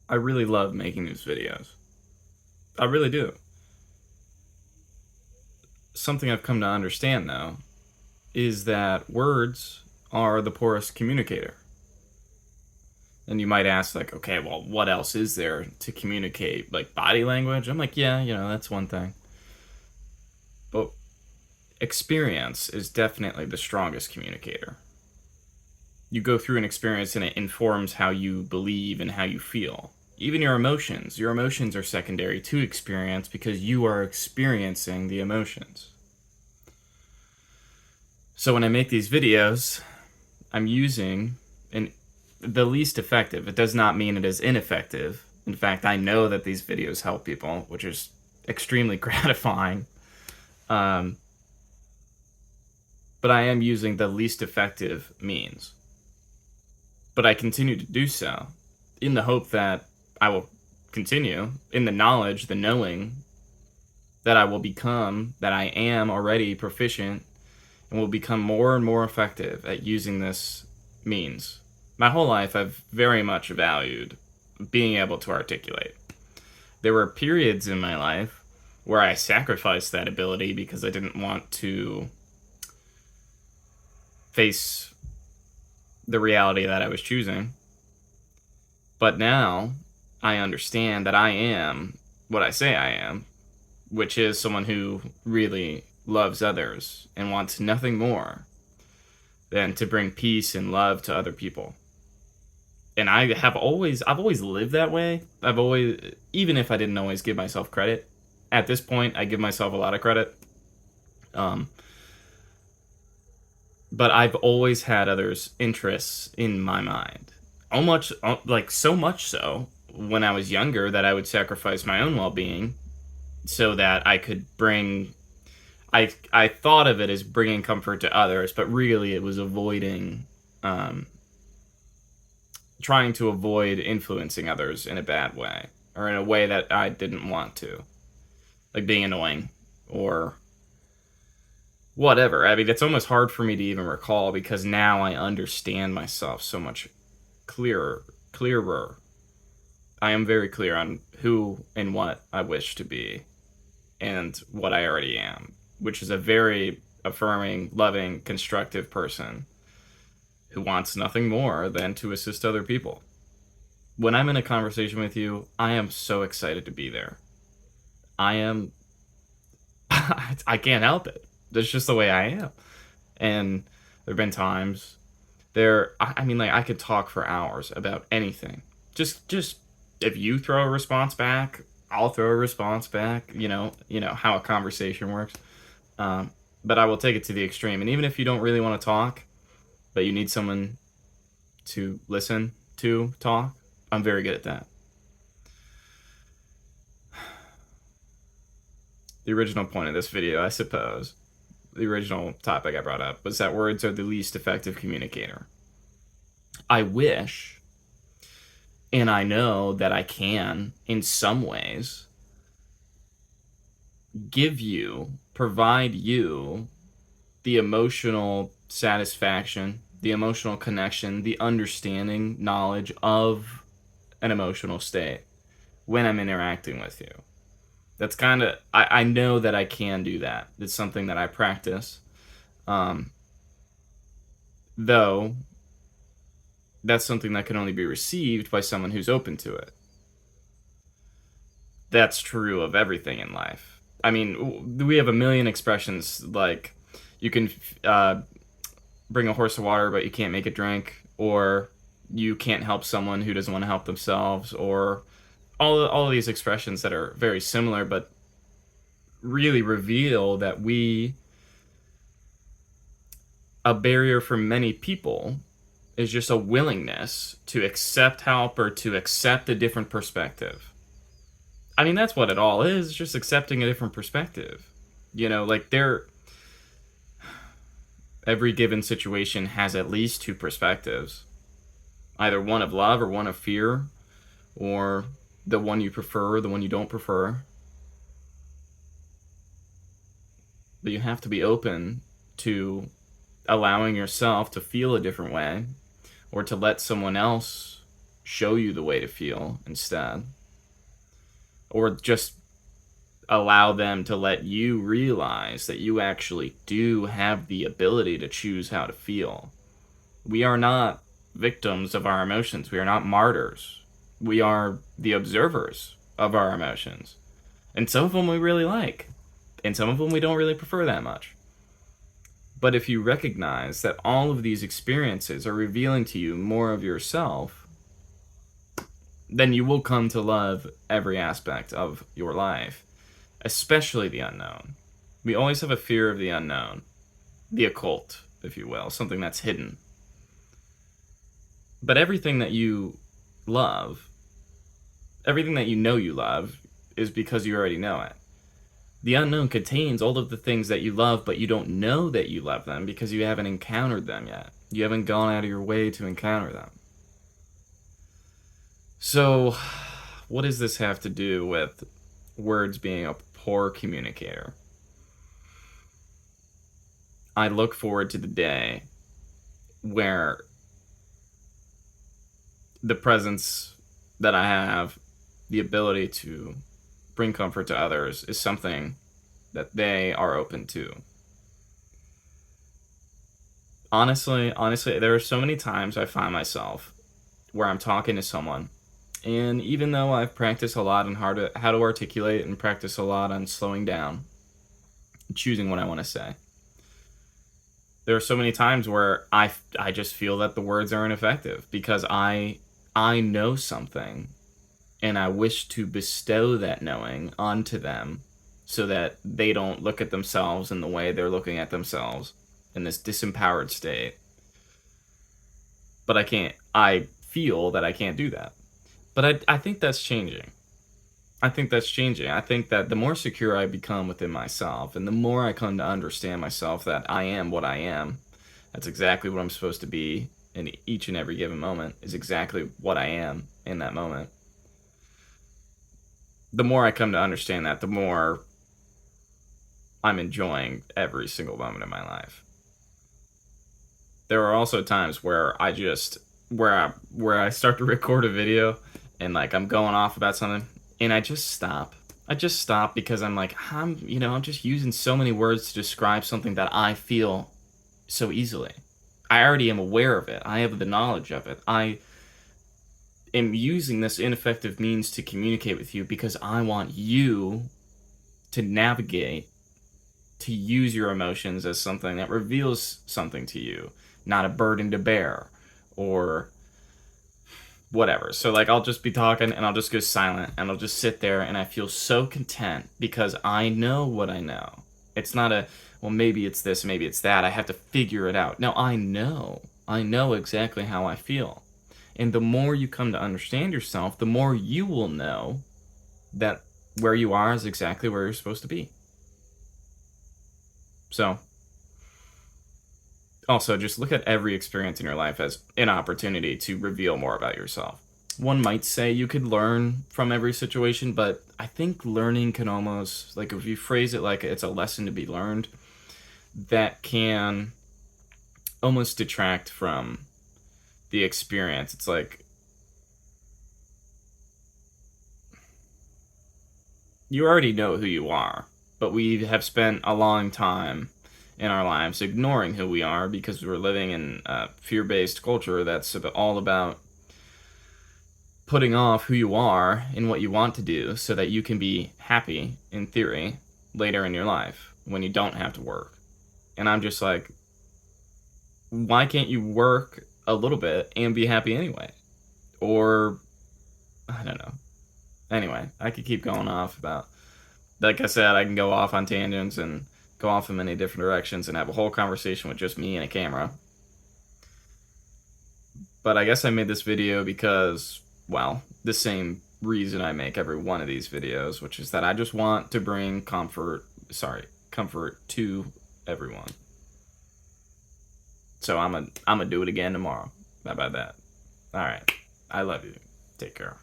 I really love making these videos. I really do. Something I've come to understand, though, is that words are the poorest communicator. And you might ask, like, okay, well, what else is there to communicate? Like body language? I'm like, yeah, that's one thing. But experience is definitely the strongest communicator. You go through an experience and it informs how you believe and how you feel. Even your emotions. Your emotions are secondary to experience because you are experiencing the emotions. So when I make these videos, I'm using the least effective. It does not mean it is ineffective. In fact, I know that these videos help people, which is extremely gratifying. But I am using the least effective means. But I continue to do so in the hope that I will continue, in the knowledge, the knowing that I will become, that I am already proficient and will become more and more effective at using this means. My whole life, I've very much valued being able to articulate. There were periods in my life where I sacrificed that ability because I didn't want to face the reality that I was choosing. But now I understand that I am what I say I am, which is someone who really loves others and wants nothing more than to bring peace and love to other people. And I've always lived that way. Even if I didn't always give myself credit, at this point I give myself a lot of credit. But I've always had others' interests in my mind. So much so when I was younger that I would sacrifice my own well-being so that I could bring. I thought of it as bringing comfort to others, but really it was avoiding, trying to avoid influencing others in a bad way or in a way that I didn't want to, like being annoying or whatever. I mean, it's almost hard for me to even recall because now I understand myself so much clearer. I am very clear on who and what I wish to be and what I already am, which is a very affirming, loving, constructive person who wants nothing more than to assist other people. When I'm in a conversation with you, I am so excited to be there. I am. I can't help it. That's just the way I am. And there have been times I could talk for hours about anything. Just if you throw a response back, I'll throw a response back. You know how a conversation works. But I will take it to the extreme. And even if you don't really want to talk, but you need someone to listen to talk, I'm very good at that. The original point of this video, I suppose, the original topic I brought up was that words are the least effective communicator. I wish, and I know that I can, in some ways, provide you the emotional satisfaction, the emotional connection, the understanding, knowledge of an emotional state when I'm interacting with you. That's kind of, I know that I can do that. It's something that I practice. Though, that's something that can only be received by someone who's open to it. That's true of everything in life. I mean, we have a million expressions like you can bring a horse to water, but you can't make it drink, or you can't help someone who doesn't want to help themselves, or all of these expressions that are very similar, but really reveal that a barrier for many people is just a willingness to accept help or to accept a different perspective. I mean, that's what it all is, just accepting a different perspective. Every given situation has at least two perspectives. Either one of love or one of fear, or the one you prefer, the one you don't prefer. But you have to be open to allowing yourself to feel a different way, or to let someone else show you the way to feel instead. Or just allow them to let you realize that you actually do have the ability to choose how to feel. We are not victims of our emotions. We are not martyrs. We are the observers of our emotions. And some of them we really like, and some of them we don't really prefer that much. But if you recognize that all of these experiences are revealing to you more of yourself, then you will come to love every aspect of your life, especially the unknown. We always have a fear of the unknown, the occult, if you will, something that's hidden. But everything that you love, everything that you love, is because you already know it. The unknown contains all of the things that you love, but you don't know that you love them because you haven't encountered them yet. You haven't gone out of your way to encounter them. So, what does this have to do with words being a poor communicator? I look forward to the day where the presence that I have, the ability to bring comfort to others, is something that they are open to. Honestly, there are so many times I find myself where I'm talking to someone, and even though I've practiced a lot on how to articulate and practice a lot on slowing down, choosing what I want to say, there are so many times where I just feel that the words are ineffective because I know something and I wish to bestow that knowing onto them so that they don't look at themselves in the way they're looking at themselves in this disempowered state. But I can't. I feel that I can't do that. But I think that's changing. I think that's changing. I think that the more secure I become within myself and the more I come to understand myself that I am what I am, that's exactly what I'm supposed to be in each and every given moment, is exactly what I am in that moment. The more I come to understand that, the more I'm enjoying every single moment of my life. There are also times where I just where I start to record a video and like I'm going off about something and I just stop. I just stop because I'm like I'm just using so many words to describe something that I feel so easily. I already am aware of it. I have the knowledge of it. I am using this ineffective means to communicate with you because I want you to navigate, to use your emotions as something that reveals something to you, not a burden to bear or whatever. So like I'll just be talking and I'll just go silent and I'll just sit there and I feel so content because I know what I know. It's not a, well, maybe it's this, maybe it's that. I have to figure it out. No, I know. I know exactly how I feel. And the more you come to understand yourself, the more you will know that where you are is exactly where you're supposed to be. So, also, just look at every experience in your life as an opportunity to reveal more about yourself. One might say you could learn from every situation, but I think learning can almost, like if you phrase it like it's a lesson to be learned, that can almost detract from the experience. It's like you already know who you are, but we have spent a long time in our lives ignoring who we are because we're living in a fear-based culture that's all about putting off who you are and what you want to do so that you can be happy, in theory, later in your life when you don't have to work. And I'm just like, why can't you work a little bit and be happy anyway? Or, I don't know. Anyway, I could keep going off about, like I said, I can go off on tangents and go off in many different directions and have a whole conversation with just me and a camera. But I guess I made this video because, well, the same reason I make every one of these videos, which is that I just want to bring comfort to everyone. So I'm gonna do it again tomorrow. How about that? All right. I love you. Take care.